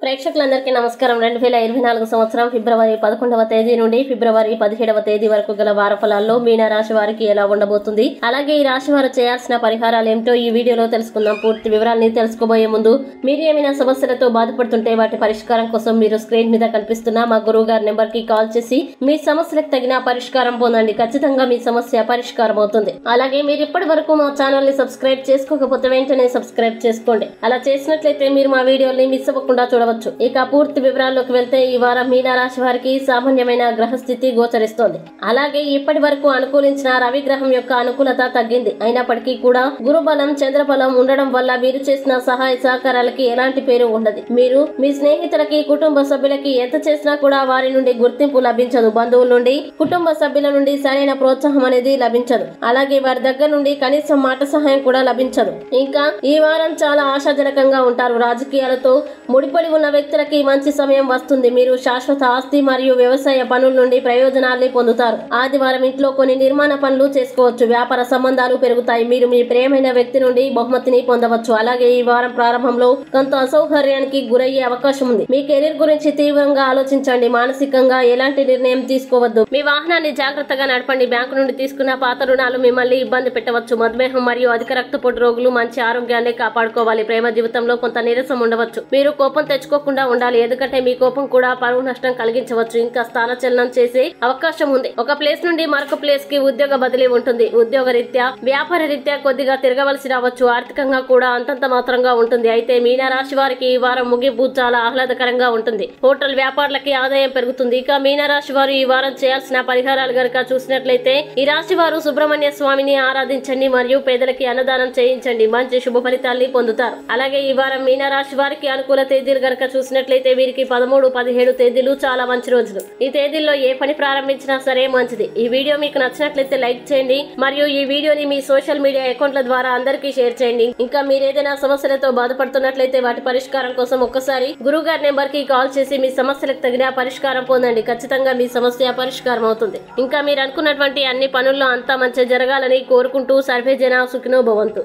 ప్రేక్షకులందరికీ నమస్కారం. 2024 సంవత్సరం ఫిబ్రవరి 11వ తేదీ నుండి ఫిబ్రవరి 17వ తేదీ వరకు గల వారఫలాల్లో మీన రాశి వారికి ఎలా ఉండబోతుంది, అలాగే ఈ రాశి వారు చేయాల్సిన పరిహారాలు ఏమిటో ఈ వీడియోలో తెలుసుకుందాం. పూర్తి వివరాలని తెలుసుకోబోయే ముందు మీరు ఏమైనా సమస్యలతో బాధపడుతుంటే వాటి పరిష్కారం కోసం మీరు స్క్రీన్ మీద కనిపిస్తున్న మా గురువు గారి నెంబర్ కి కాల్ చేసి మీ సమస్యలకు తగిన పరిష్కారం పొందండి. ఖచ్చితంగా మీ సమస్య పరిష్కారం అవుతుంది. అలాగే మీరు ఇప్పటి వరకు మా ఛానల్ ని సబ్స్క్రైబ్ చేసుకోకపోతే వెంటనే సబ్స్క్రైబ్ చేసుకోండి. అలా చేసినట్లయితే మీరు మా వీడియోని మిస్ అవ్వకుండా చూడవచ్చు. ఇక పూర్తి వివరాల్లోకి వెళ్తే ఈ వారం మీన రాశి వారికి సామాన్యమైన గ్రహస్థితి గోచరిస్తోంది. అలాగే ఇప్పటి వరకు అనుకూలించిన రవి గ్రహం యొక్క అనుకూలత తగ్గింది. అయినప్పటికీ కూడా గురుబలం చంద్రబలం ఉండడం వల్ల మీరు చేసిన సహాయ సహకారాలకి ఎలాంటి పేరు ఉండదు. మీరు మీ స్నేహితులకి కుటుంబ సభ్యులకి ఎంత చేసినా కూడా వారి నుండి గుర్తింపు లభించదు. బంధువుల నుండి కుటుంబ సభ్యుల నుండి సరైన ప్రోత్సాహం అనేది లభించదు. అలాగే వారి దగ్గర నుండి కనీసం మాట సహాయం కూడా లభించదు. ఇంకా ఈ వారం చాలా ఆశాజనకంగా ఉంటారు. రాజకీయాలతో ముడిపడి ఉన్న వ్యక్తులకి మంచి సమయం వస్తుంది. మీరు శాశ్వత ఆస్తి మరియు వ్యవసాయ పనుల నుండి ప్రయోజనాల్ని పొందుతారు. ఆదివారం ఇంట్లో కొన్ని నిర్మాణ పనులు చేసుకోవచ్చు. వ్యాపార సంబంధాలు పెరుగుతాయి. మీరు మీ ప్రియమైన వ్యక్తి నుండి బహుమతిని పొందవచ్చు. అలాగే ఈ వారం ప్రారంభంలో కొంత అసౌకర్యానికి గురయ్యే అవకాశం ఉంది. మీ కెరీర్ గురించి తీవ్రంగా ఆలోచించండి. మానసికంగా ఎలాంటి నిర్ణయం తీసుకోవద్దు. మీ వాహనాన్ని జాగ్రత్తగా నడపండి. బ్యాంకు నుండి తీసుకున్న పాత రుణాలు మిమ్మల్ని ఇబ్బంది పెట్టవచ్చు. మధుమేహం మరియు అధిక రక్తపోటు రోగులు మంచి ఆరోగ్యాన్ని కాపాడుకోవాలి. ప్రేమ జీవితంలో కొంత నీరసం ఉండవచ్చు. మీరు కోపం తెచ్చుకోకుండా ఉండాలి, ఎందుకంటే మీ కోపం కూడా పరువు నష్టం కలిగించవచ్చు. ఇంకా స్థానచలనం చేసే అవకాశం ఉంది. ఒక ప్లేస్ నుండి మరొక ప్లేస్ కి ఉద్యోగ బదిలీ ఉంటుంది. ఉద్యోగ రీత్యా వ్యాపార రీత్యా కొద్దిగా తిరగవలసి రావచ్చు. ఆర్థికంగా కూడా అంతంత మాత్రంగా ఉంటుంది. అయితే మీన రాశి వారికి ఈ వారం ముగింపు చాలా ఆహ్లాదకరంగా ఉంటుంది. హోటల్ వ్యాపారులకి ఆదాయం పెరుగుతుంది. ఇక మీన రాశి వారు ఈ వారం చేయాల్సిన పరిహారాలు గనక చూసినట్లయితే ఈ రాశి వారు సుబ్రహ్మణ్య స్వామిని ఆరాధించండి మరియు పేదలకి అన్నదానం చేయించండి. మంచి శుభ ఫలితాల్ని పొందుతారు. అలాగే ఈ వారం మీన రాశి వారికి అనుకూల తేదీలు గనక చూసినట్లయితే వీరికి 13, 17 తేదీలు చాలా మంచి రోజులు. ఈ తేదీల్లో ఏ పని ప్రారంభించినా సరే మంచిది. ఈ వీడియో మీకు నచ్చినట్లయితే లైక్ చేయండి మరియు ఈ వీడియోని మీ సోషల్ మీడియా అకౌంట్ల ద్వారా అందరికీ షేర్ చేయండి. ఇంకా మీరు ఏదైనా సమస్యలతో బాధపడుతున్నట్లయితే వాటి పరిష్కారం కోసం ఒక్కసారి గురువు గారి నెంబర్ కి కాల్ చేసి మీ సమస్యలకు తగిన పరిష్కారం పొందండి. ఖచ్చితంగా మీ సమస్య పరిష్కారం అవుతుంది. ఇంకా మీరు అనుకున్నటువంటి అన్ని పనుల్లో అంతా మంచి జరగాలని కోరుకుంటూ సర్వే జన సుఖినో భవంతు.